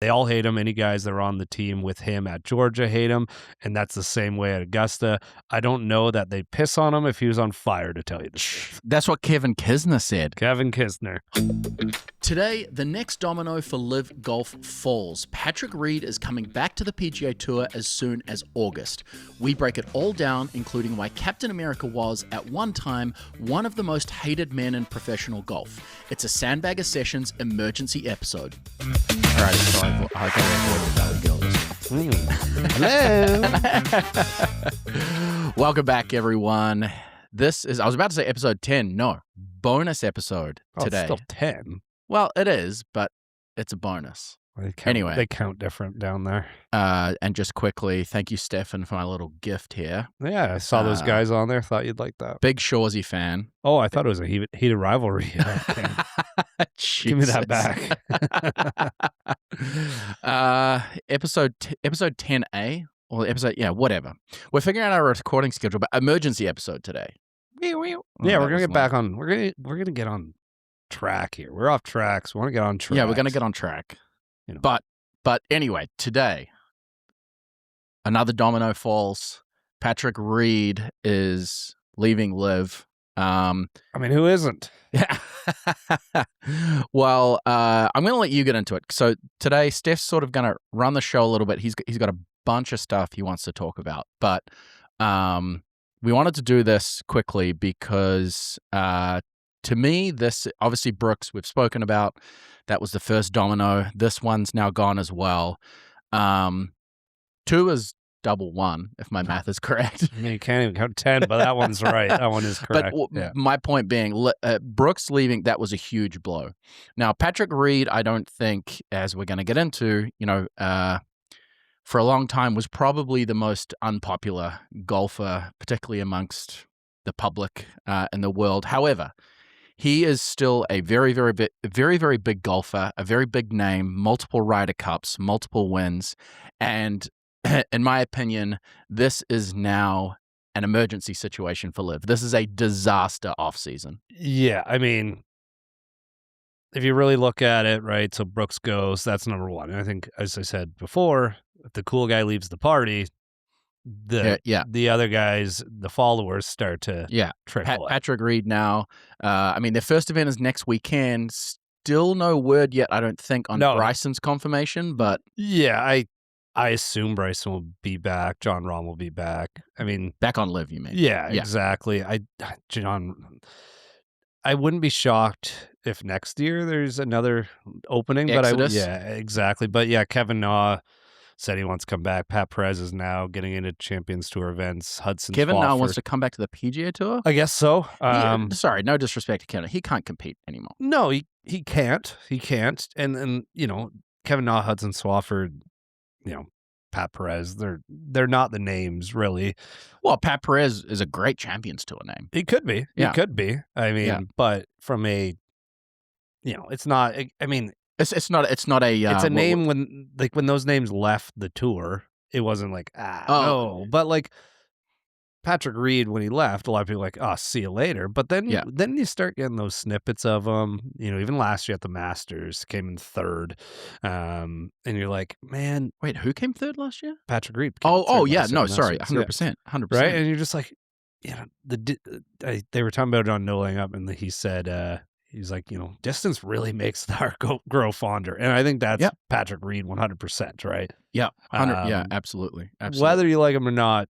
They all hate him. Any guys that are on the team with him at Georgia hate him, and that's the same way at Augusta. I don't know that they piss on him if he was on fire, to tell you the truth. That's what Kevin Kisner said. Kevin Kisner. Today, the next domino for LIV Golf falls. Patrick Reed is coming back to the PGA Tour as soon as August. We break it all down, including why Captain America was, at one time, one of the most hated men in professional golf. It's a Sandbagger Sessions emergency episode. Alright, sorry. I gotta avoid the Hello. Welcome back, everyone. This is, I was about to say episode 10. No, bonus episode today. It's still 10. Well, it is, but it's a bonus. Anyway. They count different down there. And just quickly, thank you, Stefan, for my little gift here. Yeah, I saw those guys on there. Thought you'd like that. Big Shoresy fan. Oh, I thought it was a heated rivalry. Give me that back. Episode 10A or episode, whatever. We're figuring out our recording schedule, but emergency episode today. Yeah, we're gonna get back on. We're gonna get on track here. We're off tracks. We want to get on track. Yeah, we're gonna get on track. You know. But anyway, today another domino falls. Patrick Reed is leaving LIV. I mean, who isn't? Yeah. Well, I'm going to let you get into it. So today, Steph's sort of going to run the show a little bit. He's got a bunch of stuff he wants to talk about, but we wanted to do this quickly because to me, this obviously Brooks we've spoken about. That was the first domino. This one's now gone as well. 2 is double 1, if my math is correct. I mean, you can't even count 10, but that one's right. That one is correct. But my point being, Brooks leaving, that was a huge blow. Now, Patrick Reed, I don't think, as we're going to get into, for a long time was probably the most unpopular golfer, particularly amongst the public in the world. However, he is still a very, very big golfer, a very big name, multiple Ryder Cups, multiple wins, and in my opinion, this is now an emergency situation for LIV. This is a disaster offseason. Yeah, I mean, if you really look at it, right, so Brooks goes, that's number 1. And I think, as I said before, if the cool guy leaves the party, the other guys, the followers, start to trickle out. Patrick Reed now, I mean, their first event is next weekend. Still no word yet, I don't think, on Bryson's confirmation, but... Yeah, I assume Bryson will be back. John Rahm will be back. I mean, back on LIV, you mean? Yeah, exactly. I wouldn't be shocked if next year there's another opening. Exodus. But exactly. But yeah, Kevin Na said he wants to come back. Pat Perez is now getting into Champions Tour events. Kevin Na wants to come back to the PGA Tour? I guess so. Sorry, no disrespect to Kevin. He can't compete anymore. No, he can't. He can't. And Kevin Na, Hudson Swafford, Pat Perez, they're not the names really. Well, Pat Perez is a great Champions Tour name. He could be. Yeah. He could be. I mean, but from a, it's not. I mean, it's not a. It's a name when those names left the tour, it wasn't like no, but like Patrick Reed when he left, a lot of people were like, oh, see you later. But then you start getting those snippets of him. Even last year at the Masters, came in 3rd, and you're like, man, wait, who came 3rd last year? Patrick Reed. Sorry, 100%, right. And you're just like, they were talking about it on No Laying Up, and he said, he's like, distance really makes the heart grow fonder, and I think that's Patrick Reed 100%, right? Yeah, absolutely. Whether you like him or not,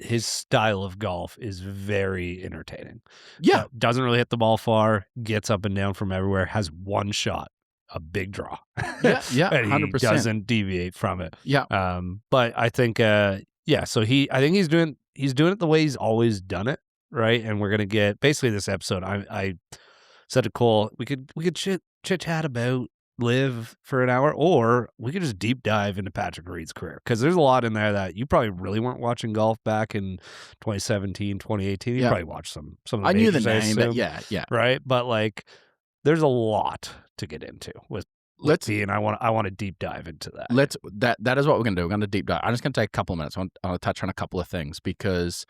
his style of golf is very entertaining. Yeah. Doesn't really hit the ball far, gets up and down from everywhere, has one shot, a big draw. Yeah, and 100%. He doesn't deviate from it. Yeah. But I think, so I think he's doing it the way he's always done it, right? And we're going to get, basically this episode, I said to Cole, we could chit-chat about LIV for an hour, or we could just deep dive into Patrick Reed's career, because there's a lot in there that you probably really weren't watching golf back in 2017, 2018. You probably watched some of the I knew the majors, name, but yeah. Right? But like, there's a lot to get into with and I want to deep dive into that. That is what we're going to do. We're going to deep dive. I'm just going to take a couple of minutes. I want to touch on a couple of things, because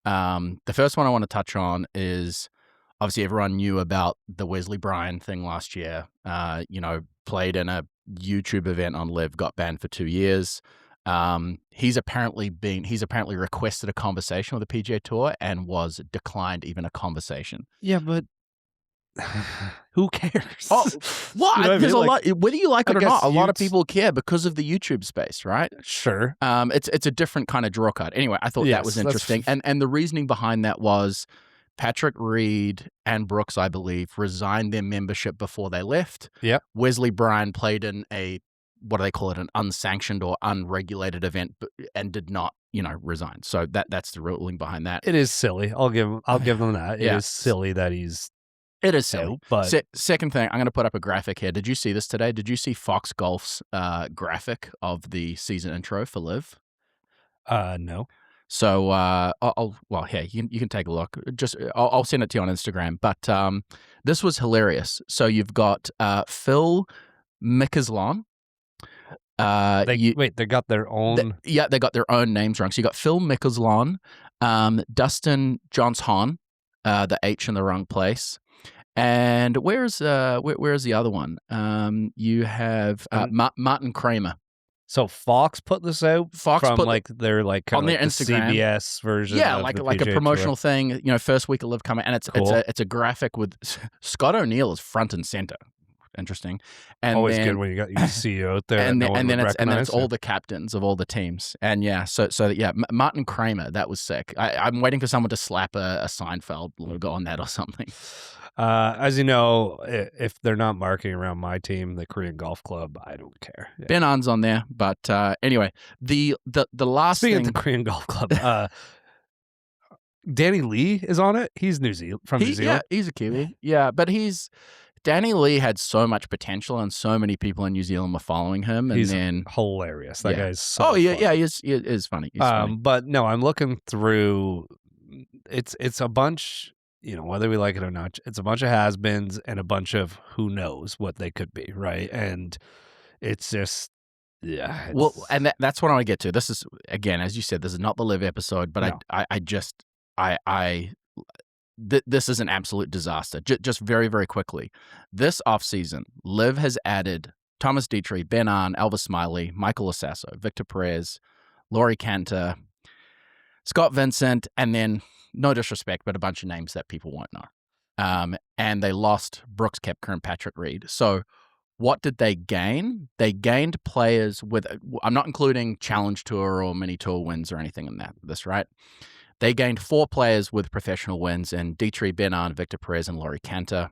the first one I want to touch on is, obviously everyone knew about the Wesley Bryan thing last year. Played in a YouTube event on LIV got banned for 2 years. He's apparently requested a conversation with the PGA Tour and was declined even a conversation. Yeah, but who cares? Oh, well, You know what I there's mean? a lot. Whether you like it or not, a lot of guess people care because of the YouTube space, right? Sure. It's a different kind of draw card. Anyway, I thought that was Yes, interesting, and the reasoning behind that was Patrick Reed and Brooks, I believe, resigned their membership before they left. Yep. Wesley Bryan played in a, what do they call it, an unsanctioned or unregulated event, and did not, resign. So that's the ruling behind that. It is silly. I'll give them that. It is silly that he's. It is silly. out, but second thing, I'm going to put up a graphic here. Did you see this today? Did you see Fox Golf's graphic of the season intro for LIV? No. So, you can take a look. I'll send it to you on Instagram. But this was hilarious. So you've got Phil Mickelson. They got their own. They got their own names wrong. So you got Phil Mickelson, Dustin Johnson, the H in the wrong place. And where's the other one? You have Martin Kramer. So Fox put this out from their on their Instagram CBS version. Yeah, of like the a PGA promotional Tour. thing. First week of LIV coming, and it's a graphic with Scott O'Neill is front and center. Interesting. And always then, good when you see you out there. And then it's all the captains of all the teams. And Martin Kramer, that was sick. I'm waiting for someone to slap a Seinfeld logo on that or something. As you know, if they're not marketing around my team, the Korean Golf Club, I don't care. Yeah. Ben Ahn's on there, but anyway, the last Speaking thing of the Korean Golf Club, Danny Lee is on it. He's New Zealand. Yeah, he's a Kiwi. Yeah, but Danny Lee had so much potential, and so many people in New Zealand were following him. And he's then hilarious. That guy's so. Oh yeah, funny. He is funny. He's funny. But no, I'm looking through. It's a bunch. Whether we like it or not, it's a bunch of has-beens and a bunch of who knows what they could be, right? And it's just, yeah. Well, and that's what I want to get to. This is, again, as you said, this is not the LIV episode, but no. This is an absolute disaster. Just very, very quickly. This offseason, LIV has added Thomas Dietrich, Ben Ahn, Elvis Smiley, Michael Lasasso, Victor Perez, Laurie Cantor, Scott Vincent, and then, no disrespect, but a bunch of names that people won't know. And they lost Brooks Koepka and Patrick Reed. So what did they gain? They gained players with, I'm not including Challenge Tour or Mini Tour wins or anything in this, right? They gained 4 players with professional wins in Dietrich, Ben Ahn, Victor Perez, and Laurie Cantor.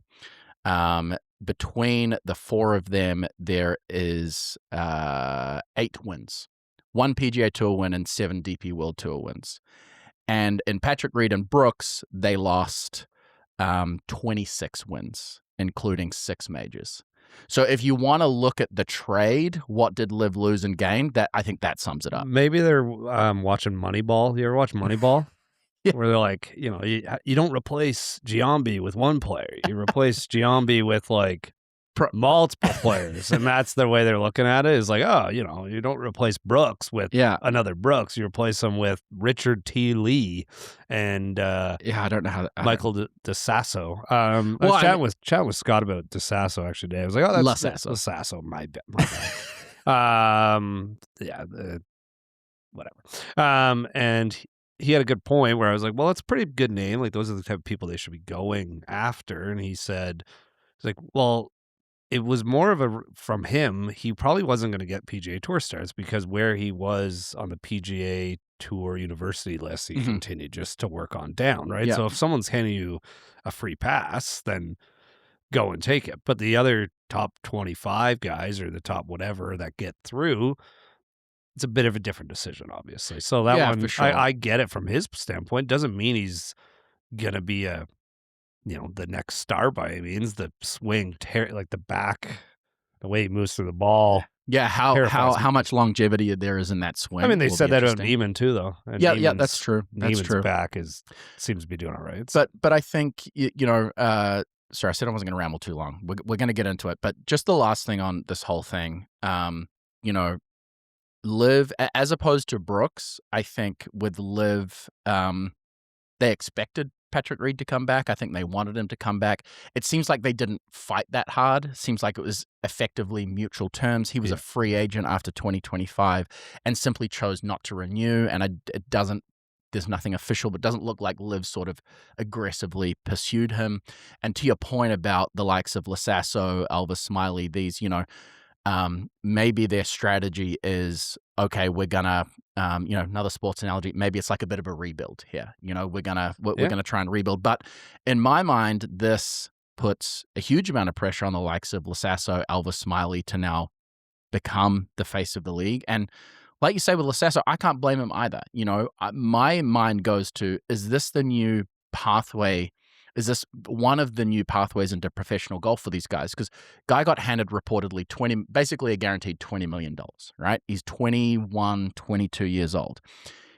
Between the 4 of them, there is 8 wins. 1 PGA Tour win and 7 DP World Tour wins. And in Patrick Reed and Brooks, they lost 26 wins, including 6 majors. So if you want to look at the trade, what did LIV lose and gain? I think that sums it up. Maybe they're watching Moneyball. You ever watch Moneyball? Yeah. Where they're like, you don't replace Giambi with one player. You replace Giambi with multiple players, and that's the way they're looking at it. Is like, you don't replace Brooks with another Brooks. You replace him with Richard T. Lee and I don't know how Michael DeSasso. I was chatting with Scott about DeSasso actually today. I was like, oh, that's DeSasso. My bad. Whatever. And he had a good point where I was like, well, it's a pretty good name. Like, those are the type of people they should be going after. And he said, he's like, well, it was more of from him, he probably wasn't going to get PGA Tour starts because where he was on the PGA Tour university list, he continued just to work on down, right? Yeah. So if someone's handing you a free pass, then go and take it. But the other top 25 guys or the top whatever that get through, it's a bit of a different decision, obviously. So that one, for sure. I get it from his standpoint. Doesn't mean he's going to be the next star by any means. The swing, the back, the way he moves through the ball. Yeah, how much longevity there is in that swing. I mean, they said that about Neiman too, though. And yeah, that's true. That's Neiman's true. back seems to be doing all right. But I think sorry, I said I wasn't going to ramble too long. We're going to get into it, but just the last thing on this whole thing, LIV as opposed to Brooks, I think with LIV, they expected Patrick Reed to come back. I think they wanted him to come back. It seems like they didn't fight that hard. It seems like it was effectively mutual terms. He was a free agent after 2025 and simply chose not to renew. And it doesn't, there's nothing official, but it doesn't look like LIV sort of aggressively pursued him. And to your point about the likes of Lasasso, Elvis Smiley, these, maybe their strategy is, okay, we're gonna, another sports analogy, maybe it's like a bit of a rebuild here. We're gonna try and rebuild. But in my mind, this puts a huge amount of pressure on the likes of Lasasso, Elvis Smiley to now become the face of the league. And like you say with Lasasso, I can't blame him either. My mind goes to, is this the new pathway? Is this one of the new pathways into professional golf for these guys? Because guy got handed reportedly basically a guaranteed $20 million, right? He's 21, 22 years old.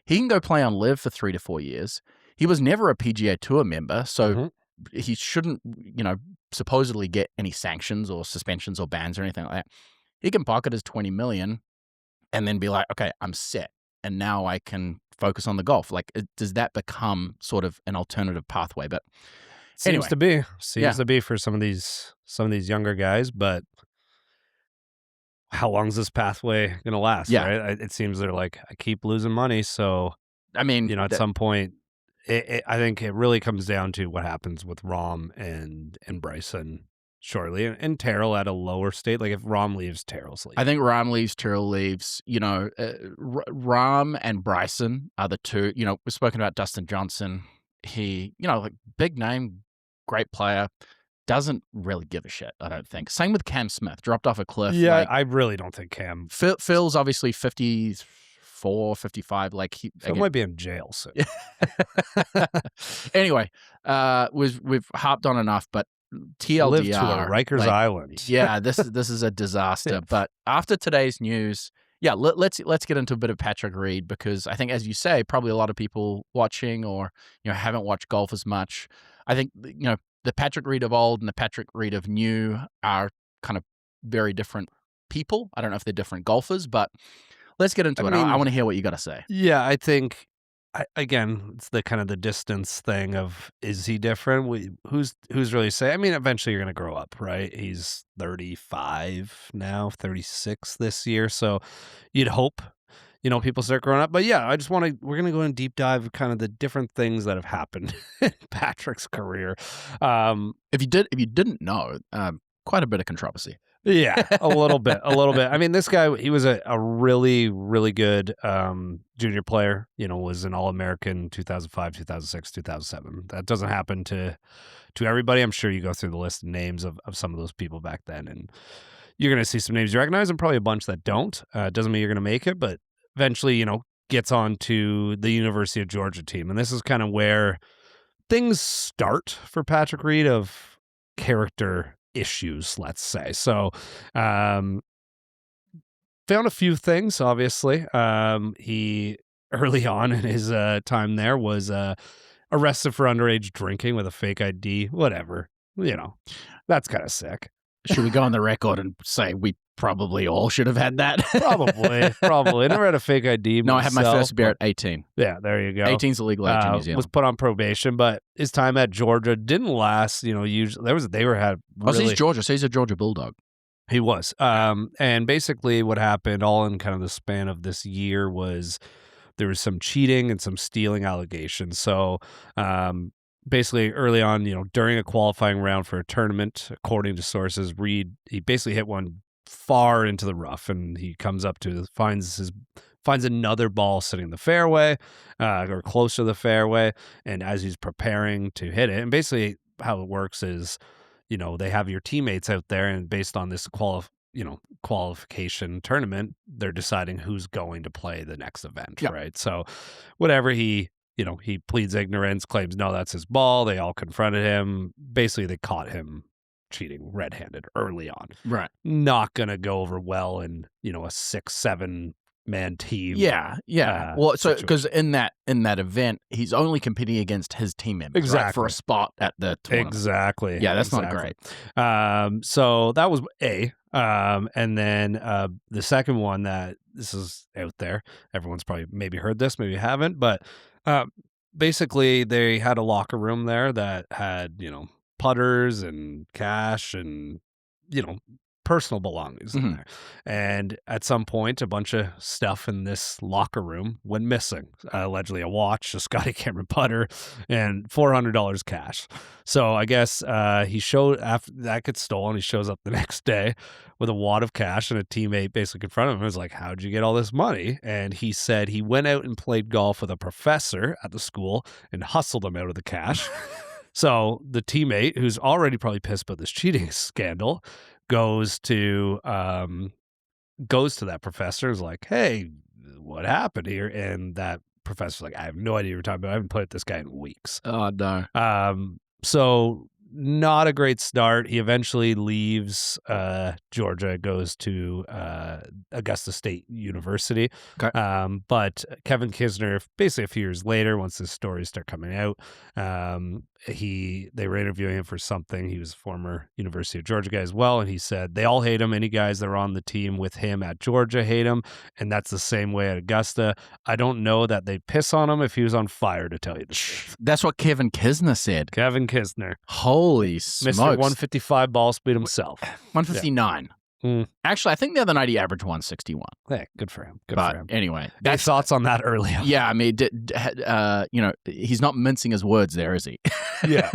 He can go play on LIV for 3 to 4 years. He was never a PGA Tour member, so he shouldn't, supposedly get any sanctions or suspensions or bans or anything like that. He can pocket his $20 million and then be like, okay, I'm set. And now I can focus on the golf. Like, does that become sort of an alternative pathway? But seems to be for some of these younger guys. But how long is this pathway going to last? Yeah. Right? It seems they're like, I keep losing money. So, I mean, at some point, I think it really comes down to what happens with Rahm and Bryson shortly, and Terrell at a lower state. Like if Rahm leaves, Terrell's leaving. I think Rahm leaves, Terrell leaves. Rahm and Bryson are the two. We've spoken about Dustin Johnson. He, like big name, great player, doesn't really give a shit, I don't think. Same with Cam Smith, dropped off a cliff. Yeah, I really don't think Cam. Phil's obviously 54, 55. Like Phil might be in jail soon. Anyway, we've harped on enough, but TLDR, LIV Tour, Rikers Island. Yeah, this is a disaster. Yeah. But after today's news, let's get into a bit of Patrick Reed, because I think, as you say, probably a lot of people watching or haven't watched golf as much. I think the Patrick Reed of old and the Patrick Reed of new are kind of very different people. I don't know if they're different golfers, but let's get into it. I want to hear what you got to say. Yeah, I think. Again, it's the kind of the distance thing of, is he different? Who's really say? I mean, eventually you're going to grow up, right? He's 35 now, 36 this year. So you'd hope, people start growing up. But yeah, we're going to go in deep dive kind of the different things that have happened in Patrick's career. If you didn't know, quite a bit of controversy. Yeah, a little bit. I mean, this guy, he was a really, really good junior player, was an All-American 2005, 2006, 2007. That doesn't happen to everybody. I'm sure you go through the list of names of some of those people back then, and you're going to see some names you recognize and probably a bunch that don't. Doesn't mean you're going to make it, but eventually, gets on to the University of Georgia team. And this is kind of where things start for Patrick Reed of character issues, let's say. So found a few things, obviously. He early on in his time there was arrested for underage drinking with a fake ID, whatever. That's kind of sick. Should we go on the record and say we probably all should have had that? Probably. I never had a fake ID No, myself, I had my first beer at 18. Yeah, there you go. 18's a legal age in New Zealand. Was put on probation, but his time at Georgia didn't last. Usually he's Georgia, so he's a Georgia Bulldog. He was. And basically what happened all in kind of the span of this year was there was some cheating and some stealing allegations. So basically early on, during a qualifying round for a tournament, according to sources, Reed, he basically hit one far into the rough, and he comes up to finds another ball sitting in the fairway or close to the fairway. And as he's preparing to hit it, and basically how it works is, they have your teammates out there, and based on this qualification tournament, they're deciding who's going to play the next event, right? So whatever he pleads ignorance, claims, no, that's his ball. They all confronted him. Basically, they caught him cheating red-handed early on. Right. Not going to go over well in, a 6-7 man team. Yeah. Well, so because in that event, he's only competing against his team members, exactly, right, for a spot at the tournament. Exactly. Yeah, that's not great. So that was A. And then the second one, that this is out there. Everyone's probably maybe heard this, maybe haven't, but basically they had a locker room there that had, putters and cash and, personal belongings in there. And at some point, a bunch of stuff in this locker room went missing. Allegedly a watch, a Scotty Cameron putter, and $400 cash. So I guess he showed, after that gets stolen, he shows up the next day with a wad of cash, and a teammate basically confronted him and was like, how'd you get all this money? And he said he went out and played golf with a professor at the school and hustled him out of the cash. So the teammate, who's already probably pissed about this cheating scandal, goes to that professor, is like, hey, what happened here? And that professor's like, I have no idea what you're talking about. I haven't played with this guy in weeks. Oh, no. So not a great start. He eventually leaves Georgia, goes to Augusta State University. Okay. But Kevin Kisner, basically a few years later, once his stories start coming out, they were interviewing him for something. He was a former University of Georgia guy as well, and he said they all hate him. Any guys that are on the team with him at Georgia hate him, and that's the same way at Augusta. I don't know that they piss on him if he was on fire, to tell you the truth. That's what Kevin Kisner said. Kevin Kisner. Holy smokes. Mr. 155 ball speed himself. 159. Yeah. Actually, I think the other night he averaged 161. Hey, good for him. Good But for him. anyway, Any thoughts on that early on? yeah, I mean, he's not mincing his words there, is he? Yeah.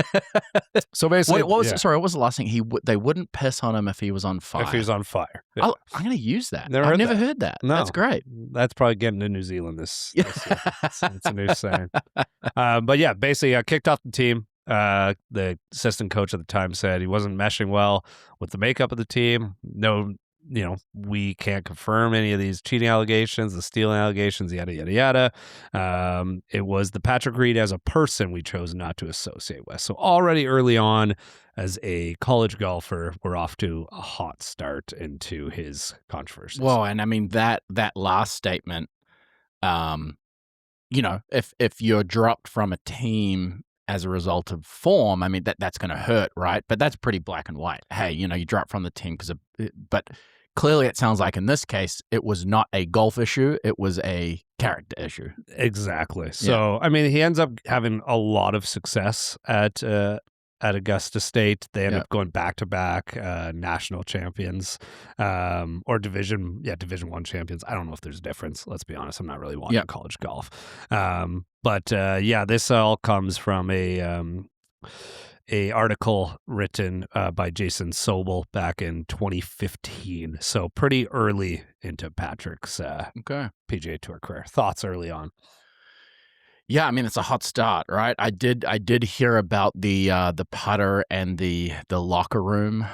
So basically, what was the last thing? They wouldn't piss on him if he was on fire. if he was on fire. Yeah. I'm going to use that. Never I've heard never that. heard that. No. That's great. That's probably getting to New Zealand this year. It's a new saying. But yeah, basically, I kicked off the team. The assistant coach at the time said he wasn't meshing well with the makeup of the team. No, we can't confirm any of these cheating allegations, the stealing allegations, yada, yada, yada. It was the Patrick Reed as a person we chose not to associate with. So already early on as a college golfer, we're off to a hot start into his controversies. Well, and I mean, that last statement, if you're dropped from a team as a result of form, I mean, that's going to hurt, right? But that's pretty black and white. Hey, you dropped from the team but clearly it sounds like in this case, it was not a golf issue. It was a character issue. Exactly. So, I mean, he ends up having a lot of success at Augusta State. They end up going back-to-back national champions, or Division I champions. I don't know if there's a difference. Let's be honest. I'm not really watching college golf. But this all comes from a article written by Jason Sobel back in 2015. So pretty early into Patrick's PGA Tour career. Thoughts early on? Yeah, I mean, it's a hot start, right? I did hear about the putter and the locker room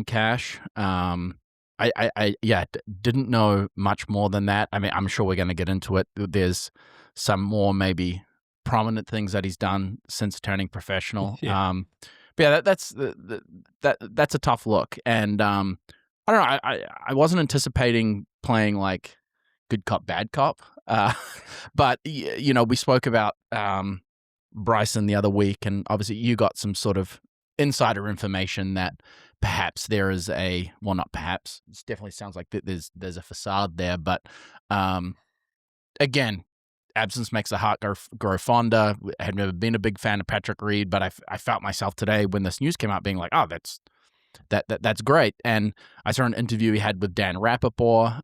cash. I didn't know much more than that. I mean, I'm sure we're going to get into it. There's some more maybe prominent things that he's done since turning professional. Yeah. But yeah, that's a tough look. And I don't know. I wasn't anticipating playing like good cop, bad cop. But we spoke about Bryson the other week, and obviously you got some sort of insider information that perhaps there is not perhaps, it definitely sounds like there's a facade there, but again, absence makes the heart grow fonder. I had never been a big fan of Patrick Reed, but I felt myself today when this news came out being like, oh, that's great. And I saw an interview he had with Dan Rappaport.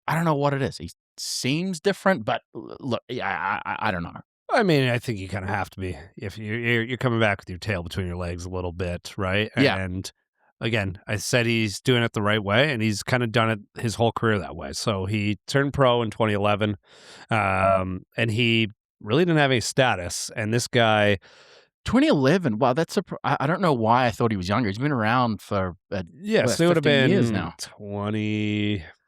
I don't know what it is. He seems different, but look, I don't know. I mean, I think you kind of have to be if you're coming back with your tail between your legs a little bit, right? Yeah. And again, I said he's doing it the right way, and he's kind of done it his whole career that way. So he turned pro in 2011, and he really didn't have any status. And this guy, 2011. Wow, I don't know why I thought he was younger. He's been around for so it would have been years now.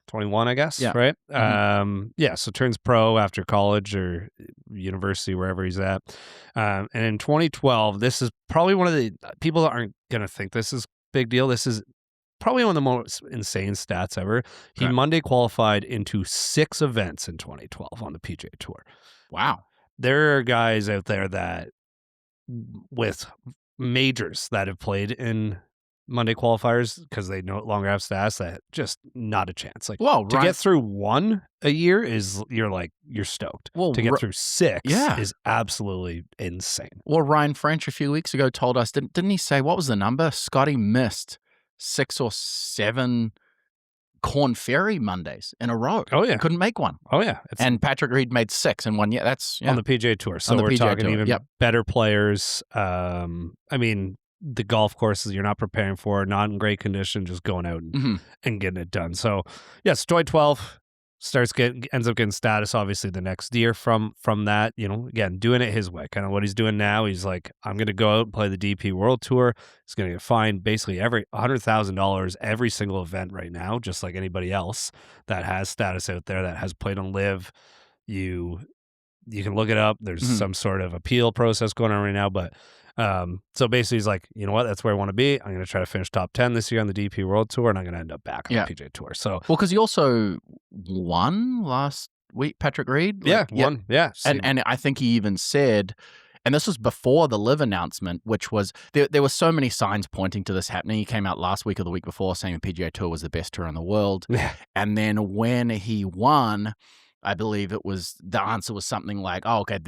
21, I guess, Yeah. right? Mm-hmm. So turns pro after college or university, wherever he's at. And in 2012, this is probably one of the people that aren't going to think this is a big deal. This is probably one of the most insane stats ever. He Monday qualified into 6 events in 2012 on the PGA Tour. Wow. There are guys out there that with majors that have played in Monday qualifiers because they no longer have status. That just not a chance. Like, Well, to get through one a year is you're stoked. Well, to get through 6 yeah. is absolutely insane. Well, Ryan French a few weeks ago told us, didn't he say, what was the number? Scotty missed 6 or 7 Corn Ferry Mondays in a row. Oh yeah, couldn't make one. Oh yeah, and Patrick Reed made 6 in 1 year. That's on the PGA Tour. So On the we're PGA talking Tour, even yep. better players. I mean, the golf courses you're not preparing for, not in great condition, just going out and getting it done. So yes, 2012 ends up getting status obviously the next year from that, again, doing it his way, kind of what he's doing now. He's like, I'm going to go out and play the DP World Tour. He's going to get fined basically every $100,000 every single event right now, just like anybody else that has status out there that has played on LIV. You can look it up. There's some sort of appeal process going on right now, but so basically he's like, you know what, that's where I want to be. I'm going to try to finish top 10 this year on the DP World Tour, and I'm going to end up back on the PGA Tour. So, well, because he also won last week, Patrick Reed. Won. Yeah. And I think he even said, and this was before the LIV announcement, which was, there were so many signs pointing to this happening. He came out last week or the week before saying the PGA Tour was the best tour in the world. And then when he won, I believe the answer was something like, oh, okay,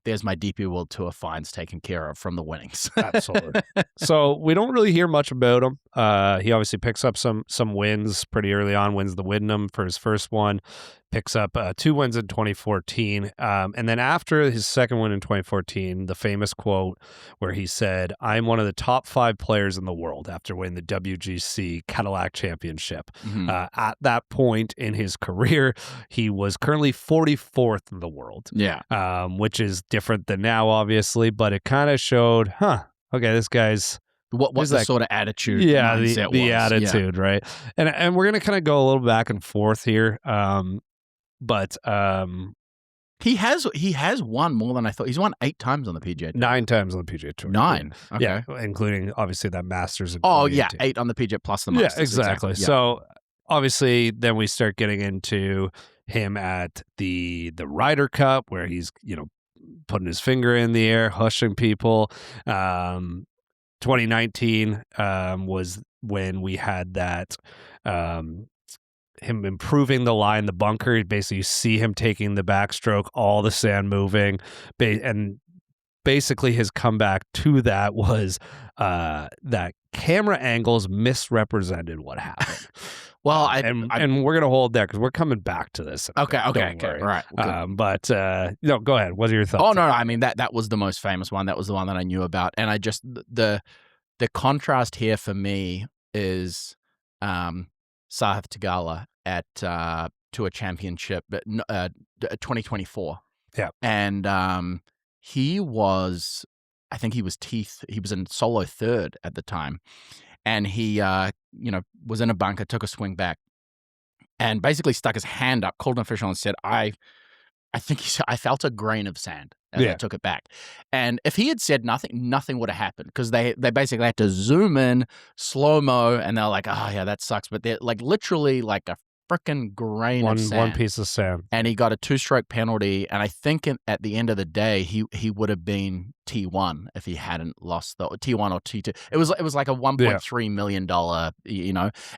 there's my DP World Tour fines taken care of from the winnings. Absolutely. So we don't really hear much about him. He obviously picks up some wins pretty early on, wins the Wyndham for his first one, picks up 2 wins in 2014. And then after his second win in 2014, the famous quote where he said, I'm one of the top 5 players in the world after winning the WGC Cadillac Championship. At that point in his career, he was currently 44th in the world. Yeah. Which is different than now, obviously, but it kind of showed, okay, this guy's what's the sort of attitude? Yeah, the attitude, right? And we're gonna kind of go a little back and forth here, but he has won more than I thought. He's won 8 times on the PGA Tour. 9 times on the PGA Tour. 9, okay. Yeah, including obviously that Masters. Oh yeah, 8 on the PGA plus the Masters. Yeah, exactly. Yeah. So obviously, then we start getting into him at the Ryder Cup, where he's putting his finger in the air, hushing people. 2019 was when we had that him improving the line, the bunker. Basically, you see him taking the backstroke, all the sand moving, and basically his comeback to that was that camera angles misrepresented what happened. Well, and we're gonna hold that because we're coming back to this. Okay, right. But go ahead. What are your thoughts? Oh no, I mean that was the most famous one. That was the one that I knew about, and I just the contrast here for me is Sahith Theegala at Tour Championship 2024. Yeah, and he was, I think he was in solo 3rd at the time. And he, was in a bunker, took a swing back, and basically stuck his hand up, called an official, and said, "I think I felt a grain of sand as I took it back." And if he had said nothing would have happened, because they basically had to zoom in, slow mo, and they're like, "Oh yeah, that sucks," but they're like literally like a freaking grain of sand. One piece of sand. And he got a 2-stroke penalty, and I think at the end of the day, he would have been T1 if he hadn't lost the T1 or T2. It was like a $1.3 million,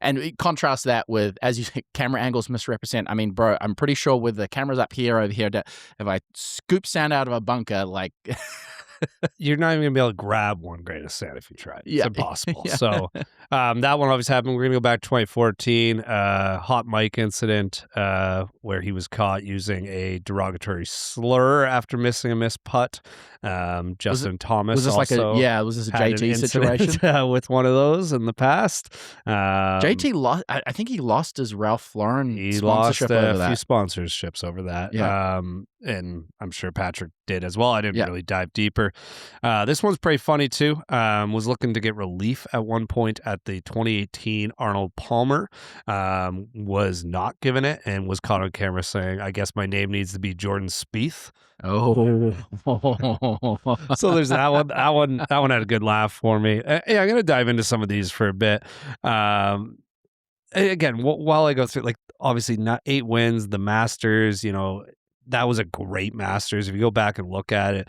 and contrast that with, as you say, camera angles misrepresent. I mean, bro, I'm pretty sure with the cameras up here, over here, if I scoop sand out of a bunker, like you're not even gonna be able to grab 1 grain of sand if you try. It's impossible. Yeah. So that one obviously happened. We're gonna go back to 2014, hot mic incident where he was caught using a derogatory slur after missing a missed putt. Justin Thomas was this also was this a JT situation with one of those in the past? JT lost. I think he lost his Ralph Lauren. He lost a few sponsorships over that. Yeah. And I'm sure Patrick did as well. I didn't really dive deeper. This one's pretty funny too. Was looking to get relief at one point at the 2018 Arnold Palmer. Was not given it and was caught on camera saying, "I guess my name needs to be Jordan Spieth." Oh, so there's that one. That one had a good laugh for me. I'm gonna dive into some of these for a bit. Again, while I go through, like, obviously not 8 wins, the Masters, that was a great Masters. If you go back and look at it,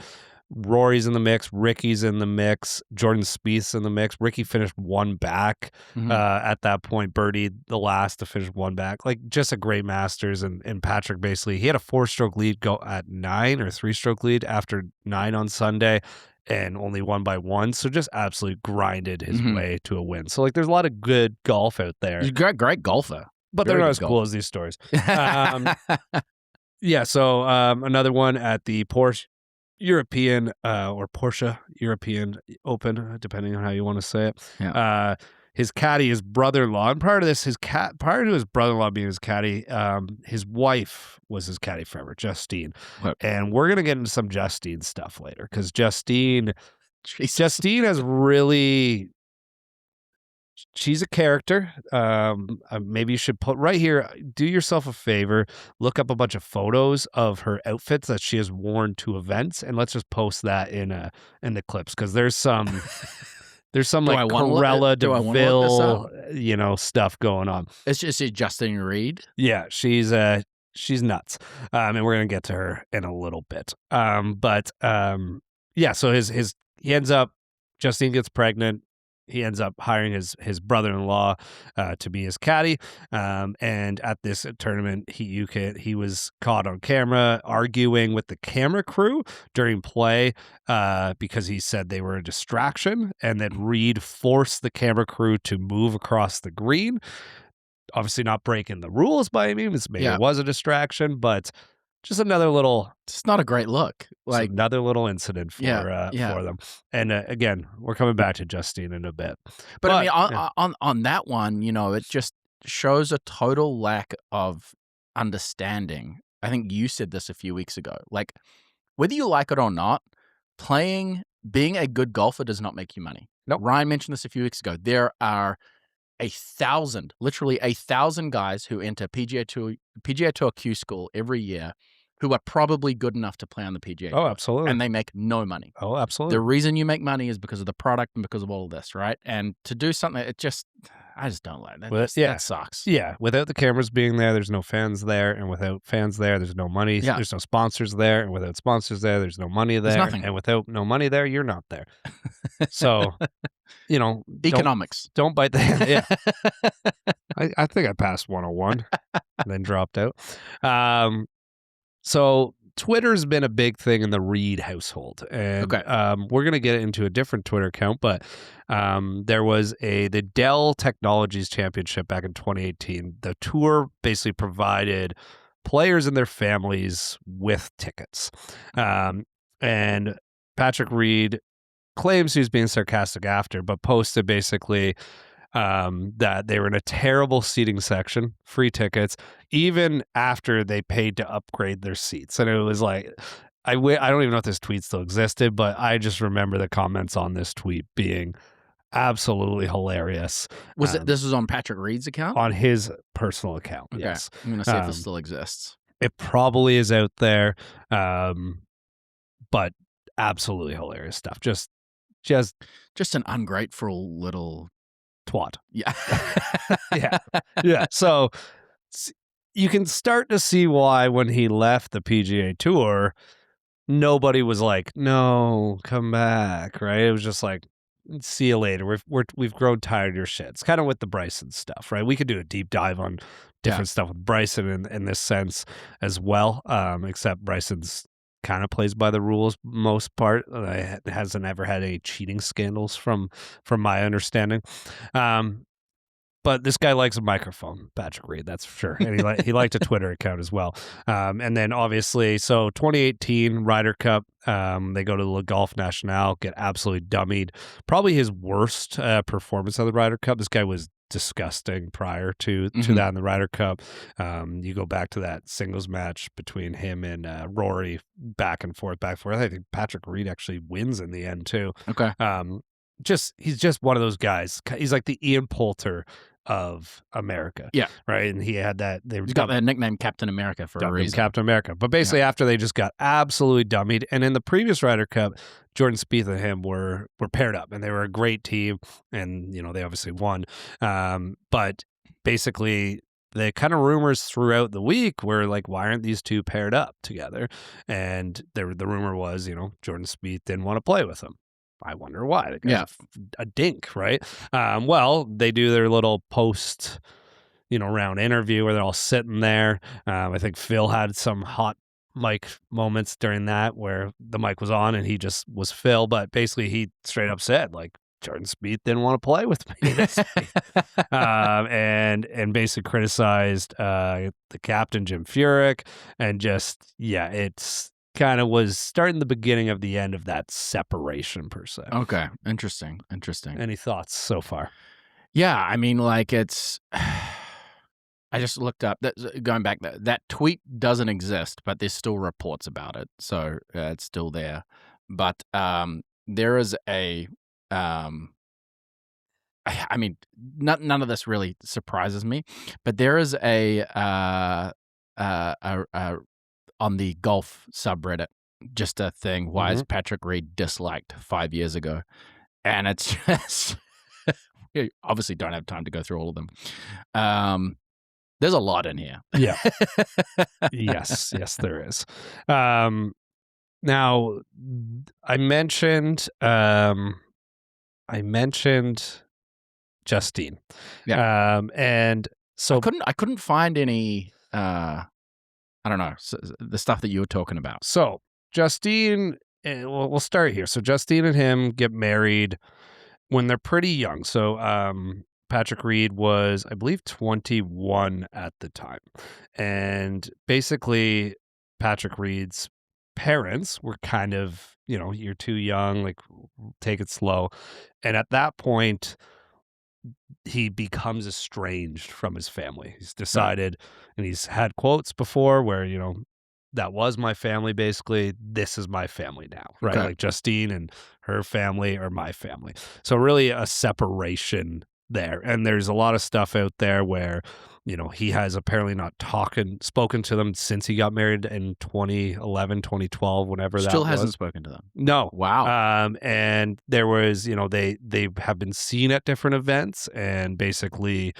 Rory's in the mix. Ricky's in the mix. Jordan Spieth's in the mix. Ricky finished one back at that point. Birdied the last to finish one back. Like, just a great Masters. And Patrick basically, he had a 4-stroke lead go at 9 or 3-stroke lead after 9 on Sunday and only won by 1. So just absolutely grinded his way to a win. So, like, there's a lot of good golf out there. He's a great golfer. But they're not as cool as these stories. Yeah, so another one at the Porsche European or Porsche European Open, depending on how you want to say it. Yeah. His caddy, his brother-in-law, and prior to this, prior to his brother-in-law being his caddy, his wife was his caddy forever, Justine. What? And we're gonna get into some Justine stuff later because Justine has really. She's a character. Maybe you should put right here. Do yourself a favor. Look up a bunch of photos of her outfits that she has worn to events, and let's just post that in the clips because there's some like Corella DeVille, stuff going on. It's just Justine Reed. Yeah, she's nuts, and we're gonna get to her in a little bit. Yeah. So he ends up. Justine gets pregnant. He ends up hiring his brother-in-law to be his caddy. And at this tournament, he was caught on camera arguing with the camera crew during play because he said they were a distraction. And then Reed forced the camera crew to move across the green. Obviously not breaking the rules by any means. Maybe it was a distraction, but just another little... It's not a great look. Like another little incident for them. And again, we're coming back to Justine in a bit. But I mean, on that one, it just shows a total lack of understanding. I think you said this a few weeks ago. Like, whether you like it or not, being a good golfer does not make you money. Nope. Ryan mentioned this a few weeks ago. There are literally 1,000 guys who enter PGA Tour Q School every year who are probably good enough to play on the PGA Tour. Oh, absolutely. And they make no money. Oh, absolutely. The reason you make money is because of the product and because of all of this, right? And to do something, I just don't like that. That sucks. Yeah. Without the cameras being there, there's no fans there. And without fans there, there's no money. Yeah. There's no sponsors there. And without sponsors there, there's no money there. There's nothing. And without no money there, you're not there. So, economics. Don't bite the hand. Yeah. I think I passed 101 and then dropped out. So Twitter's been a big thing in the Reed household. And we're going to get into a different Twitter account, but there was the Dell Technologies Championship back in 2018. The tour basically provided players and their families with tickets. And Patrick Reed claims he was being sarcastic after, but posted basically that they were in a terrible seating section, free tickets, even after they paid to upgrade their seats. And it was like, I don't even know if this tweet still existed, but I just remember the comments on this tweet being absolutely hilarious. This was on Patrick Reed's account? On his personal account, okay. Yes. I'm going to see if this still exists. It probably is out there, but absolutely hilarious stuff. Just an ungrateful little twat. Yeah. Yeah. So you can start to see why when he left the PGA Tour, nobody was like, no, come back, right? It was just like, see you later. We've grown tired of your shit. It's kind of with the Bryson stuff, right? We could do a deep dive on different stuff with Bryson in this sense as well, except Bryson's kind of plays by the rules most part. Hasn't ever had any cheating scandals from my understanding. But this guy likes a microphone, Patrick Reed, that's for sure. And he liked a Twitter account as well. And then obviously, so 2018 Ryder Cup, they go to the LIV Golf National, get absolutely dummied. Probably his worst performance of the Ryder Cup. This guy was disgusting prior to that in the Ryder Cup. You go back to that singles match between him and Rory, back and forth. I think Patrick Reed actually wins in the end too. Okay. He's just one of those guys. He's like the Ian Poulter of America. Yeah. Right. And he had that. He's got that nickname Captain America for a reason. Captain America. But basically after they just got absolutely dummied. And in the previous Ryder Cup, Jordan Spieth and him were paired up and they were a great team. And, they obviously won. But basically the kind of rumors throughout the week were like, why aren't these two paired up together? And the rumor was, Jordan Spieth didn't want to play with him. I wonder why. The guy's a dink, right? Well, they do their little post, round interview where they're all sitting there. I think Phil had some hot mic moments during that where the mic was on and he just was Phil, but basically he straight up said, like, Jordan Spieth didn't want to play with me this week. And basically criticized the captain, Jim Furyk, and just, it's kind of was starting the beginning of the end of that separation per se. Okay. Interesting. Any thoughts so far? Yeah. I mean, like I just looked up going back, that tweet doesn't exist, but there's still reports about it. So it's still there. But there is a, I mean, none of this really surprises me, but there is a on the golf subreddit, just a thing. Why is Patrick Reed disliked 5 years ago? And it's just, we obviously don't have time to go through all of them. There's a lot in here. Yeah. Yes, there is. Now, I mentioned Justine. Yeah. And so I couldn't find any I don't know, the stuff that you were talking about. So Justine, we'll start here. So Justine and him get married when they're pretty young. So Patrick Reed was, I believe, 21 at the time. And basically, Patrick Reed's parents were kind of, you're too young, like, take it slow. And at that point, he becomes estranged from his family. He's decided, and he's had quotes before where, that was my family, basically. This is my family now, right? Okay. Like Justine and her family are my family. So really a separation there. And there's a lot of stuff out there where, he has apparently not spoken to them since he got married in 2011, 2012, whenever that was. Still hasn't spoken to them. No. Wow. And there was, they have been seen at different events, and basically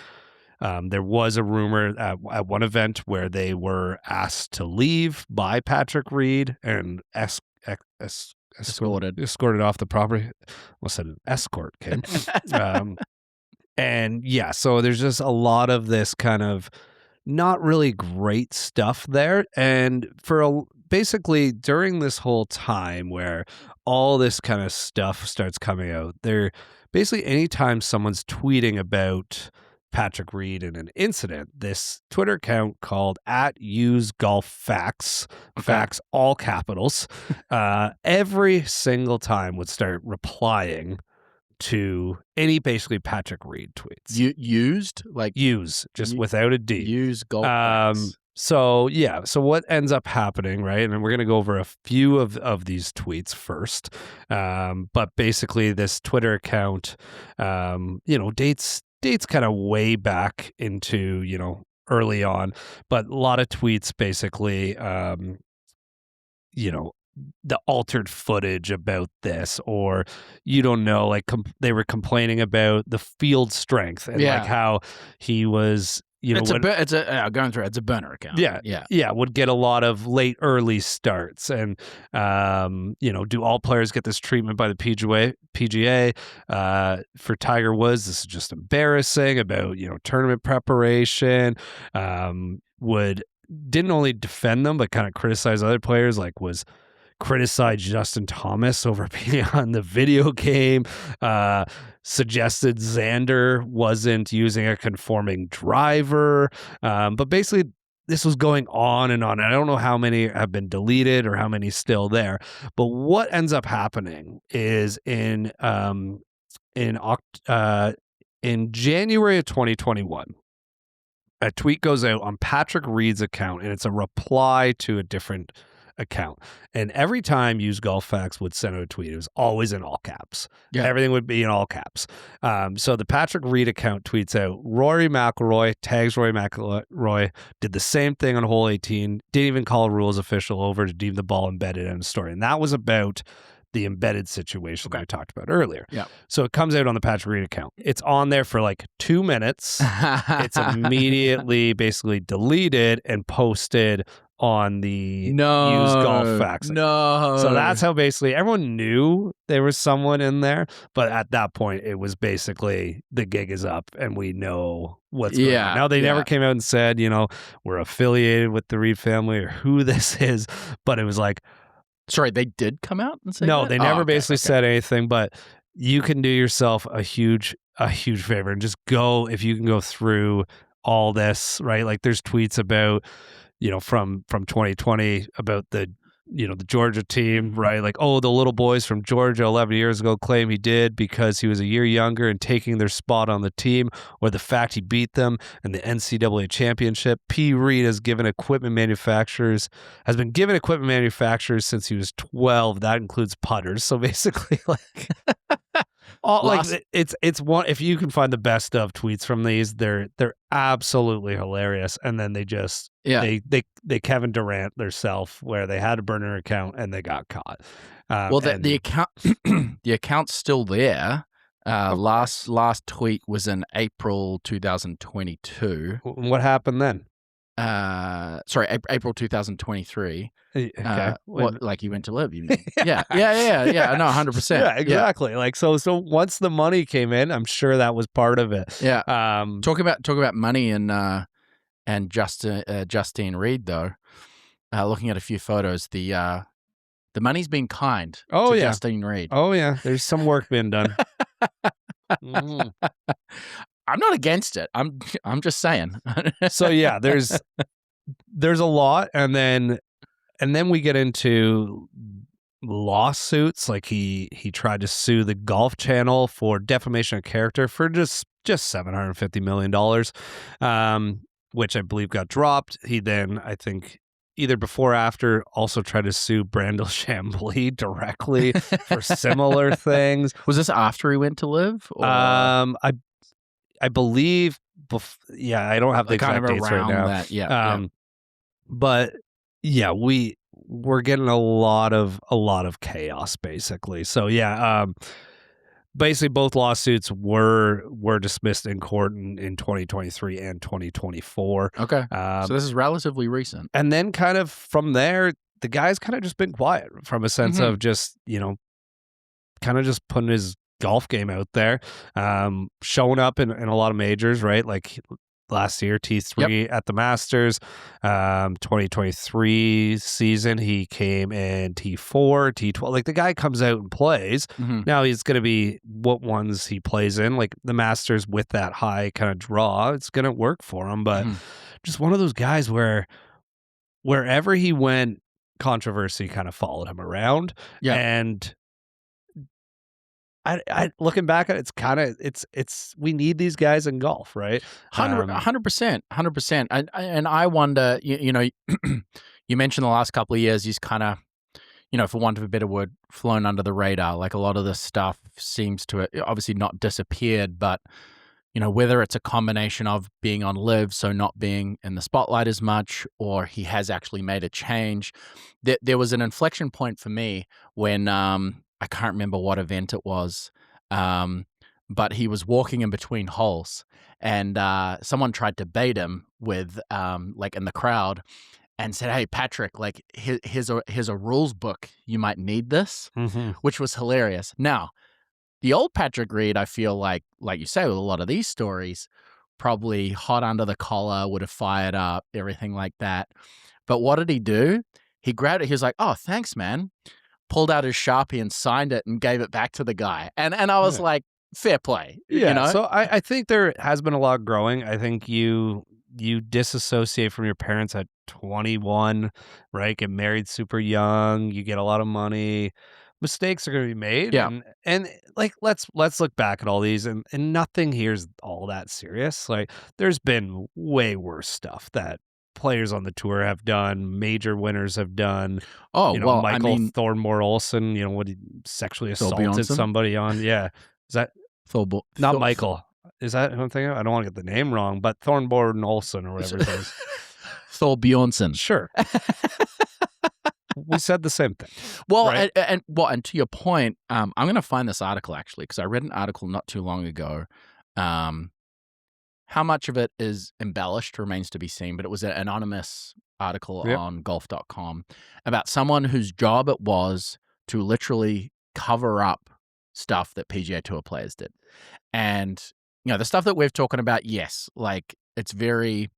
there was a rumor at one event where they were asked to leave by Patrick Reed and escorted off the property. Almost said an escort came. And so there's just a lot of this kind of not really great stuff there. And basically during this whole time where all this kind of stuff starts coming out, basically anytime someone's tweeting about Patrick Reed in an incident, this Twitter account called @UseGolfFacts, facts all capitals, every single time would start replying to any basically Patrick Reed tweets. Without a D. Use golf facts. So what ends up happening, right? And we're going to go over a few of these tweets first. But basically this Twitter account, dates kind of way back into, early on, but a lot of tweets basically, the altered footage about this, or like they were complaining about the field strength and like how he was, it's a burner account. Yeah, would get a lot of early starts, and do all players get this treatment by the PGA? For Tiger Woods, this is just embarrassing. About tournament preparation, didn't only defend them but kind of criticize other players, like was criticized Justin Thomas over being on the video game, suggested Xander wasn't using a conforming driver. But basically, this was going on and on. I don't know how many have been deleted or how many still there. But what ends up happening is in January of 2021, a tweet goes out on Patrick Reed's account, and it's a reply to a different account. And every time Use Golf Facts would send out a tweet, it was always in all caps. Yeah. Everything would be in all caps. So the Patrick Reed account tweets out, Rory McIlroy, tags Rory McIlroy, did the same thing on hole 18, didn't even call a rules official over to deem the ball embedded in the story. And that was about the embedded situation that I talked about earlier. Yeah. So it comes out on the Patrick Reed account. It's on there for like 2 minutes. It's immediately basically deleted and posted on the used golf facts. No. So that's how basically everyone knew there was someone in there. But at that point, it was basically the gig is up and we know what's going on. Now, they never came out and said, you know, we're affiliated with the Reed family or who this is. But it was like. Sorry, they did come out and say no, that? they never basically said anything. But you can do yourself a huge favor and just go, if you can go through all this, right? Like there's tweets about, you know, from 2020 about the, you know, the Georgia team, right? Like, oh, the little boys from Georgia 11 years ago claim he did because he was a year younger and taking their spot on the team, or the fact he beat them in the NCAA championship. P. Reed has been given equipment manufacturers since he was 12. That includes putters. So basically, like, it's one. If you can find the best of tweets from these, they're absolutely hilarious. And then they just they Kevin Durant theirself, where they had a burner account and they got caught. The account the account's still there. Last tweet was in April 2022. What happened then? April 2023. Okay. Like you went to LIV, you mean? Yeah. No, 100%. Yeah, exactly. Like so once the money came in, I'm sure that was part of it. Yeah. Talk about money and Justine Reed though. Looking at a few photos, the money's been kind to Justine Reed. Oh yeah, there's some work being done. Mm. I'm not against it. I'm just saying. So yeah, there's a lot, and then we get into lawsuits. Like he tried to sue the Golf Channel for defamation of character for just $750 million, which I believe got dropped. He then, I think, either before or after, also tried to sue Brandel Chambly directly for similar things. Was this after he went to LIV? Or? I believe. I don't have the exact dates right now. That, but yeah, we're getting a lot of chaos basically. So yeah, basically both lawsuits were dismissed in court in 2023 and 2024. Okay, so this is relatively recent. And then kind of from there, the guy's kind of just been quiet from a sense of just, you know, kind of just putting his golf game out there, showing up in a lot of majors, right? Like last year, T3 at the Masters, 2023 season, he came in T4, T12. Like the guy comes out and plays. Mm-hmm. Now he's going to be what ones he plays in, like the Masters with that high kind of draw. It's going to work for him, but just one of those guys where wherever he went, controversy kind of followed him around. Yeah. And I looking back at it, it's we need these guys in golf, right? 100%. And I wonder, you know, you mentioned the last couple of years, he's kind of, you know, for want of a better word, flown under the radar. Like a lot of this stuff seems to obviously not disappeared, but you know, whether it's a combination of being on LIV, so not being in the spotlight as much, or he has actually made a change. There was an inflection point for me when I can't remember what event it was, but he was walking in between holes, and someone tried to bait him with like in the crowd, and said, "Hey, Patrick, like here's a rules book. You might need this," which was hilarious. Now, the old Patrick Reed, I feel like you say, with a lot of these stories, probably hot under the collar, would have fired up, everything like that. But what did he do? He grabbed it. He was like, "Oh, thanks, man." Pulled out his Sharpie and signed it and gave it back to the guy. And I was like, fair play. Yeah. You know? So I think there has been a lot of growing. I think you disassociate from your parents at 21, right? Get married super young. You get a lot of money. Mistakes are going to be made. Yeah. And like, let's look back at all these and nothing here's all that serious. Like there's been way worse stuff that players on the tour have done, major winners have done. Oh, you know, well, Michael I mean, Thornmore Olsen, you know, what he sexually assaulted somebody on. Yeah. Is that not Michael? Is that who I'm thinking of? I don't want to get the name wrong, but Thornborn Olsen or whatever it is. Thor Bjornsson. Sure. we said the same thing. Well, right? and to your point, I'm going to find this article actually because I read an article not too long ago. How much of it is embellished remains to be seen, but it was an anonymous article Yep. on golf.com about someone whose job it was to literally cover up stuff that PGA Tour players did. And, the stuff that we're talking about, yes, like it's very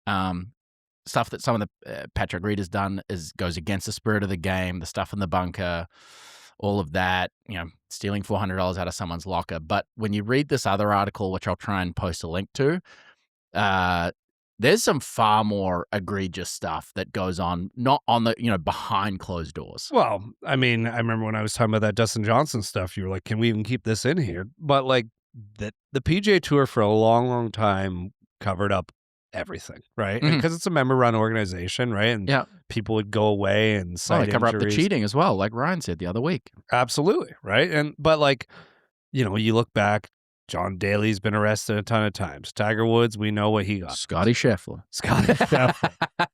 stuff that some of the Patrick Reed has done goes against the spirit of the game, the stuff in the bunker, all of that, stealing $400 out of someone's locker. But when you read this other article, which I'll try and post a link to, there's some far more egregious stuff that goes on, not on the, behind closed doors. Well, I mean, I remember when I was talking about that Dustin Johnson stuff, you were like, can we even keep this in here? But like the PGA Tour for a long, long time covered up everything, right? Mhm. Because it's a member-run organization, right? And Yeah. people would go away and Oh, cite they cover up the injuries. cheating as well, like Ryan said the other week. Absolutely, right? But like, you look back, John Daly's been arrested a ton of times. Tiger Woods, we know what he got. Scotty Scheffler.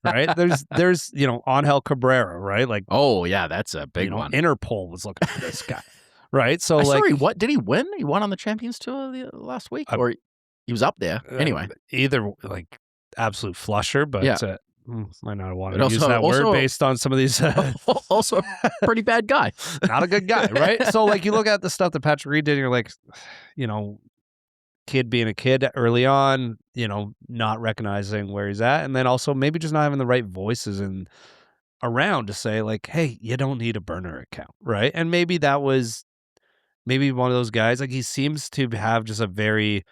Right? There's Angel Cabrera, right? Like, oh yeah, that's a big one. Interpol was looking for this guy, right? So Sorry, what did he win? He won on the Champions Tour last week, or he was up there anyway. Either like absolute flusher, but Yeah. might not want But to use that word based on some of these. Also, a pretty bad guy. Not a good guy, right? So like you look at the stuff that Patrick Reed did, and you're like, kid being a kid early on, not recognizing where he's at, and then also maybe just not having the right voices around to say like, hey, you don't need a burner account, right? And maybe that was one of those guys. Like he seems to have just a very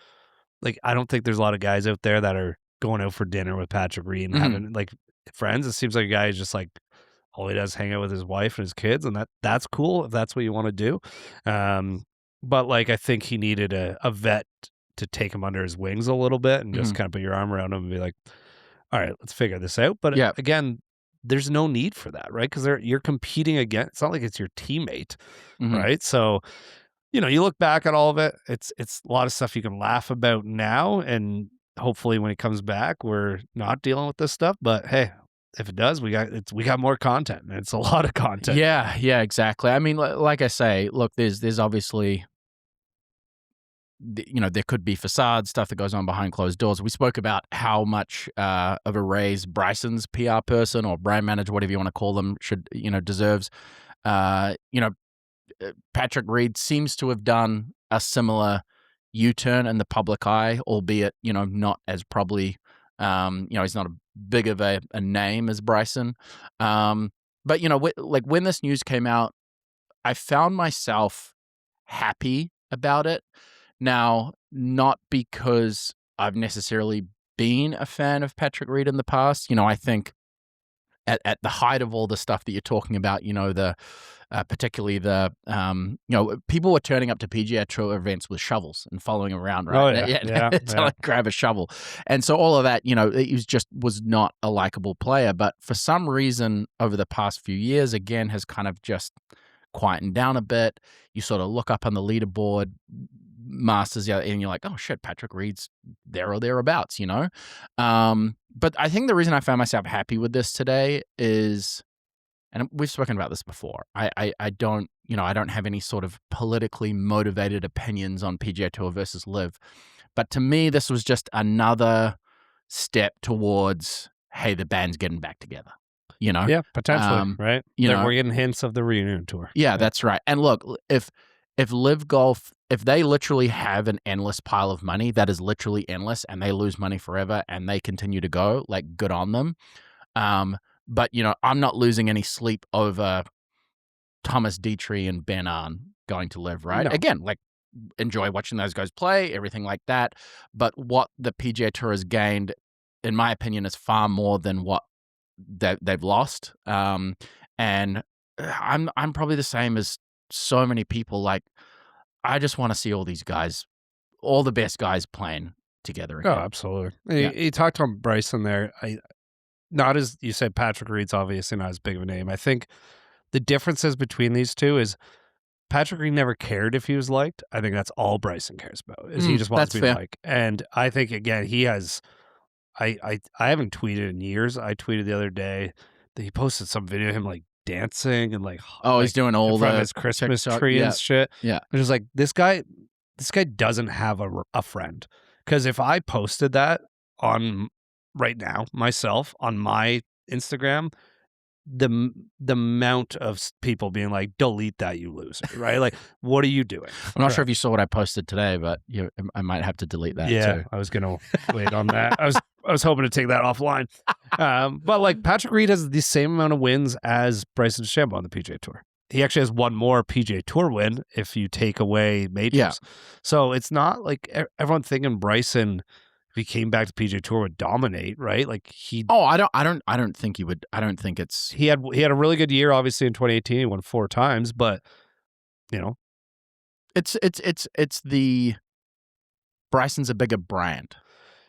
like I don't think there's a lot of guys out there that are going out for dinner with Patrick Reed and having like friends. It seems like a guy who's just like all he does is hang out with his wife and his kids, and that's cool if that's what you want to do. But like I think he needed a vet to take him under his wings a little bit and just kind of put your arm around him and be like, all right, let's figure this out. But again, there's no need for that, right? Because you're competing against. It's not like it's your teammate, right? So. You look back at all of it, it's a lot of stuff you can laugh about now, and hopefully when he comes back, we're not dealing with this stuff. But hey, if it does, we got more content, and it's a lot of content. Yeah, exactly. I mean, like I say, look, there's obviously, there could be facade stuff that goes on behind closed doors. We spoke about how much of a raise Bryson's PR person or brand manager, whatever you want to call them, deserves. Patrick Reed seems to have done a similar U-turn in the public eye, albeit, not as probably, he's not a big of a name as Bryson. But, like when this news came out, I found myself happy about it. Now, not because I've necessarily been a fan of Patrick Reed in the past. I think at the height of all the stuff that you're talking about, particularly the, people were turning up to PGA Tour events with shovels and following around, right? Oh, yeah. To like grab a shovel. And so all of that, it was not a likable player. But for some reason, over the past few years, again, has kind of just quietened down a bit. You sort of look up on the leaderboard, Masters, and you're like, oh shit, Patrick Reed's there or thereabouts, But I think the reason I found myself happy with this today is, and we've spoken about this before, I don't have any sort of politically motivated opinions on PGA Tour versus LIV. But to me, this was just another step towards, hey, the band's getting back together. Yeah, potentially, right? We're getting hints of the reunion tour. Yeah, that's right. And look, if LIV Golf, if they literally have an endless pile of money that is literally endless and they lose money forever and they continue to go, like, good on them. But, I'm not losing any sleep over Thomas Dietrich and Ben Arn going to LIV, right? No. Again, like, enjoy watching those guys play, everything like that. But what the PGA Tour has gained, in my opinion, is far more than what they've lost. And I'm probably the same as so many people. Like, I just want to see all these guys, all the best guys playing together again. Oh, absolutely. You talked on Bryson there. Not as you said, Patrick Reed's obviously not as big of a name. I think the differences between these two is Patrick Reed never cared if he was liked. I think that's all Bryson cares about, is he just wants to be liked. And I think, again, he has, I haven't tweeted in years. I tweeted the other day that he posted some video of him like dancing and like he's doing all in front of the his Christmas TikTok, tree yeah, and shit. yeah. It's just like this guy doesn't have a friend. Because if I posted that on right now myself on my Instagram, the amount of people being like, delete that, you loser, right? Like, what are you doing? I'm not sure if you saw what I posted today, but I might have to delete that too. I was gonna wait on that. I was hoping to take that offline. But like Patrick Reed has the same amount of wins as Bryson DeChambeau on the PGA Tour. He actually has one more PGA Tour win if you take away majors. Yeah. So it's not like everyone thinking Bryson, if he came back to PGA Tour, would dominate, right? Like he. Oh, I don't think he would. I don't think it's. He had a really good year, obviously in 2018. He won 4 times, but you know, it's the Bryson's a bigger brand.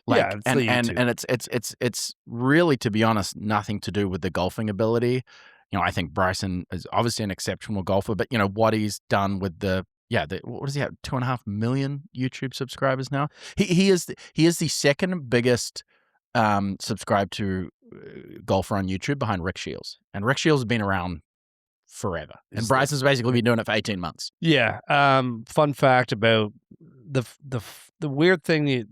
Like, yeah, it's it's really, to be honest, nothing to do with the golfing ability. I think Bryson is obviously an exceptional golfer, but what he's done with what does he have? 2.5 million YouTube subscribers now. He is the second biggest subscribed to golfer on YouTube behind Rick Shields, and Rick Shields has been around forever, and Bryson's basically been doing it for 18 months. Yeah. Fun fact about the weird thing that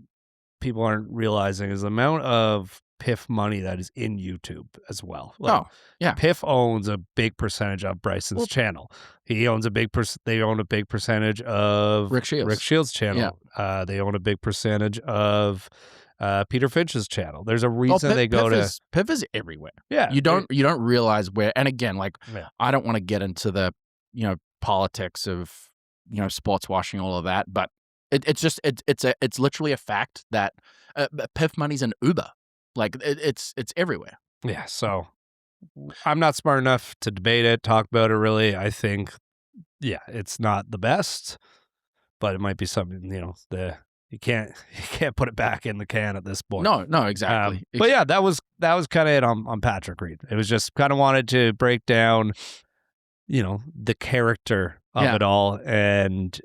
people aren't realizing is the amount of PIF money that is in YouTube as well. Like, yeah. PIF owns a big percentage of Bryson's channel. He owns a big they own a big percentage of Rick Shields' channel. Yeah. They own a big percentage of Peter Finch's channel. There's a reason they go to PIF is everywhere. Yeah. You don't realize where, and again, like I don't want to get into the politics of sports washing, all of that, but it's literally a fact that PIF money's an Uber. Like it's everywhere. Yeah. So I'm not smart enough to debate it, talk about it really. I think, it's not the best, but it might be something, you can't put it back in the can at this point. No, exactly. But yeah, that was kind of it on Patrick Reed. It was just kind of wanted to break down, the character of it all, and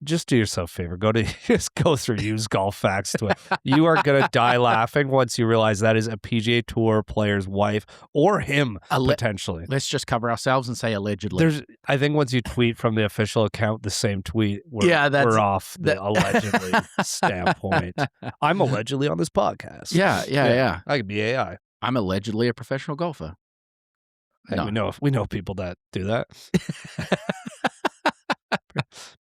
just do yourself a favor. Just go through Use Golf Facts to it. You are gonna die laughing once you realize that is a PGA Tour player's wife or him potentially. Let's just cover ourselves and say allegedly. I think once you tweet from the official account the same tweet, we're off the allegedly standpoint. I'm allegedly on this podcast. Yeah. I could be AI. I'm allegedly a professional golfer. Hey, no. we know people that do that.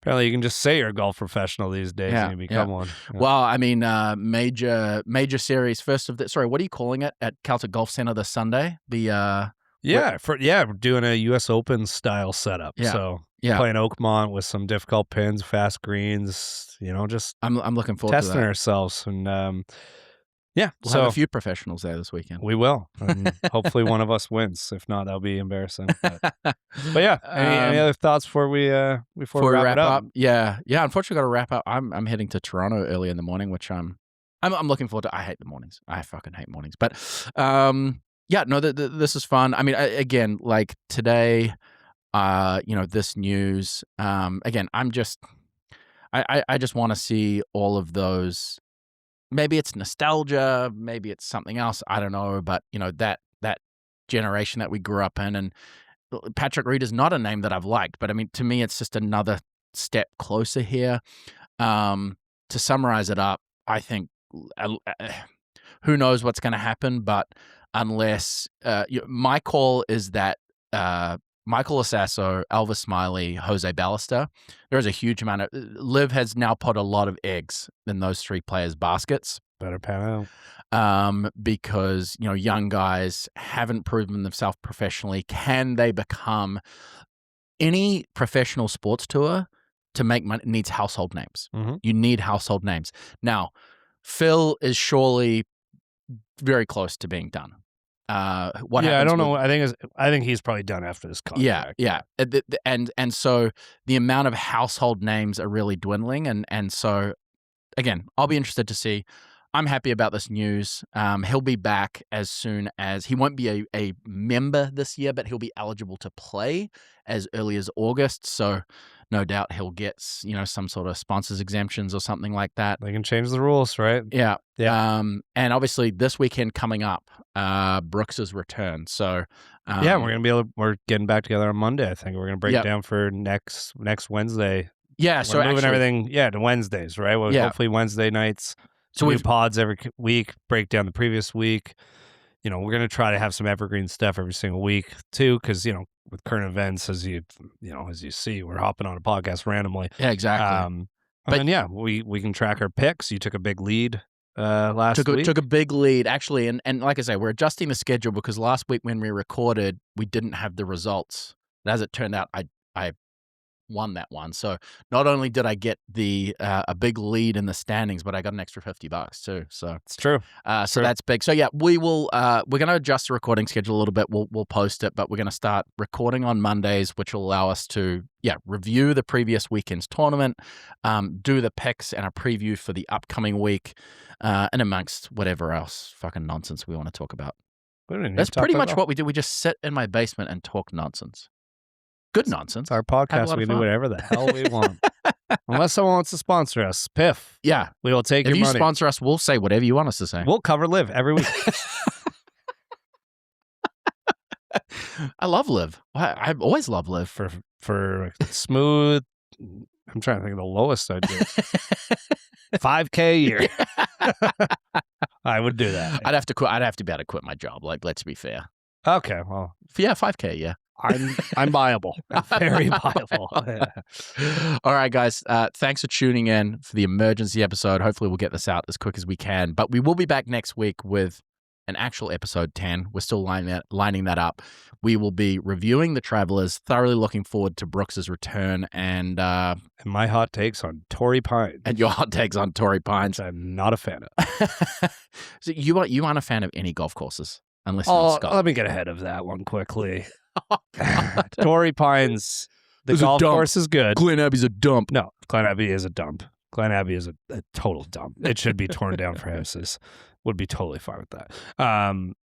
Apparently, you can just say you're a golf professional these days and you become one. Yeah. Well, I mean, major series. What are you calling it at Celtic Golf Center this Sunday? The we're doing a U.S. Open style setup. Yeah. So playing Oakmont with some difficult pins, fast greens. Just I'm looking forward to testing that. ourselves, and we'll have a few professionals there this weekend. We will. And hopefully one of us wins. If not, that'll be embarrassing. But yeah, any other thoughts before we wrap it up? Yeah. Unfortunately, got to wrap up. I'm heading to Toronto early in the morning, which I'm looking forward to. I hate the mornings. I fucking hate mornings. But this is fun. I mean, again, like today, this news. Again, I just want to see all of those. Maybe it's nostalgia, maybe it's something else. I don't know, but that generation that we grew up in, and Patrick Reed is not a name that I've liked, but I mean, to me, it's just another step closer here. To summarize it up, I think who knows what's going to happen, but unless my call is that Michael Asasso, Elvis Smiley, Jose Ballester, there is a huge amount of LIV has now put a lot of eggs in those 3 players' baskets. Better pan out. Because young guys haven't proven themselves professionally. Can they become any professional sports tour to make money needs household names. Mm-hmm. You need household names. Now, Phil is surely very close to being done. I don't know. I think he's probably done after this contract. Yeah. And so the amount of household names are really dwindling, and so again, I'll be interested to see. I'm happy about this news. He'll be back as soon as he won't be a member this year, but he'll be eligible to play as early as August. So no doubt he'll get, some sort of sponsors exemptions or something like that. They can change the rules, right? Yeah. Yeah. And obviously this weekend coming up, Brooks's return. So yeah, we're getting back together on Monday. I think we're gonna break down for next Wednesday. Yeah, We're so moving everything, to Wednesdays, right? Well, hopefully Wednesday nights. So we do pods every week, break down the previous week. We're going to try to have some evergreen stuff every single week too, because with current events, as you see, we're hopping on a podcast randomly. Yeah, exactly. But then we can track our picks. You took a big lead last week. Took a big lead actually, and like I say, we're adjusting the schedule because last week when we recorded, we didn't have the results. And as it turned out, I won that one. So not only did I get a big lead in the standings, but I got an extra $50 too. So it's true. So that's big. So yeah, we're going to adjust the recording schedule a little bit. We'll post it, but we're going to start recording on Mondays, which will allow us to review the previous weekend's tournament, do the picks and a preview for the upcoming week, and amongst whatever else fucking nonsense we want to talk about. That's pretty much what we do. We just sit in my basement and talk nonsense. Good nonsense. It's our podcast. We can do whatever the hell we want. Unless someone wants to sponsor us. Piff. Yeah. We will take your money. If you sponsor us, we'll say whatever you want us to say. We'll cover LIV every week. I love LIV. I've always loved LIV. For smooth, I'm trying to think of the lowest I'd do. $5,000 a year. I would do that. I'd have to quit. I'd have to be able to quit my job. Like, let's be fair. Okay. Well. Yeah, $5,000. Yeah. I'm viable. I'm very viable. All right, guys. Thanks for tuning in for the emergency episode. Hopefully we'll get this out as quick as we can. But we will be back next week with an actual episode 10. We're still lining that up. We will be reviewing the Travelers. Thoroughly looking forward to Brooks's return and my hot takes on Torrey Pines. And your hot takes on Torrey Pines. Which I'm not a fan of. So you aren't a fan of any golf courses unless you're in Scotland. Let me get ahead of that one quickly. Torrey Pines, the golf course is good. Glen Abbey's a dump. No, Glen Abbey is a dump. Glen Abbey is a total dump. It should be torn down for houses. Would be totally fine with that.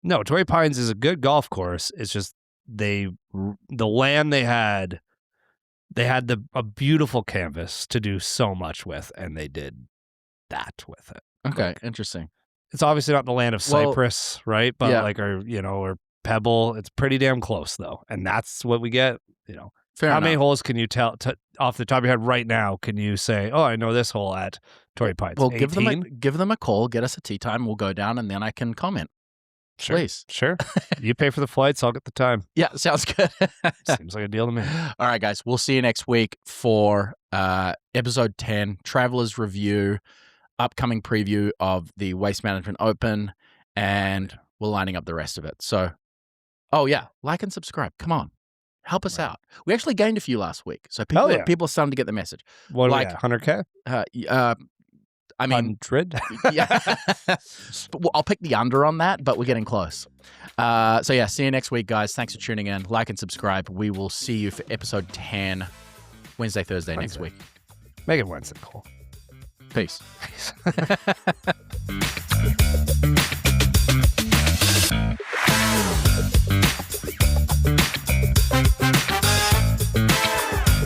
No, Torrey Pines is a good golf course. It's just the land they had a beautiful canvas to do so much with, and they did that with it. Okay, interesting. It's obviously not the land of Cypress, right? But or Pebble. It's pretty damn close though, and that's what we get. Fair How enough. many holes can you tell off the top of your head right now? Can you say, "Oh, I know this hole at Torrey Pines"? Well, 18? give them a call, get us a tea time. We'll go down, and then I can comment. Sure. Please, sure. You pay for the flights, I'll get the time. Yeah, sounds good. Seems like a deal to me. All right, guys, we'll see you next week for episode 10, Travelers Review, upcoming preview of the Waste Management Open, and we're lining up the rest of it. So, like and subscribe. Come on. Help us out. We actually gained a few last week, so people are starting to get the message. What, like 100K? I mean, 100? Yeah. I'll pick the under on that, but we're getting close. See you next week, guys. Thanks for tuning in. Like and subscribe. We will see you for episode 10, Thursday next week. Make it Wednesday, Cole. Peace. Peace.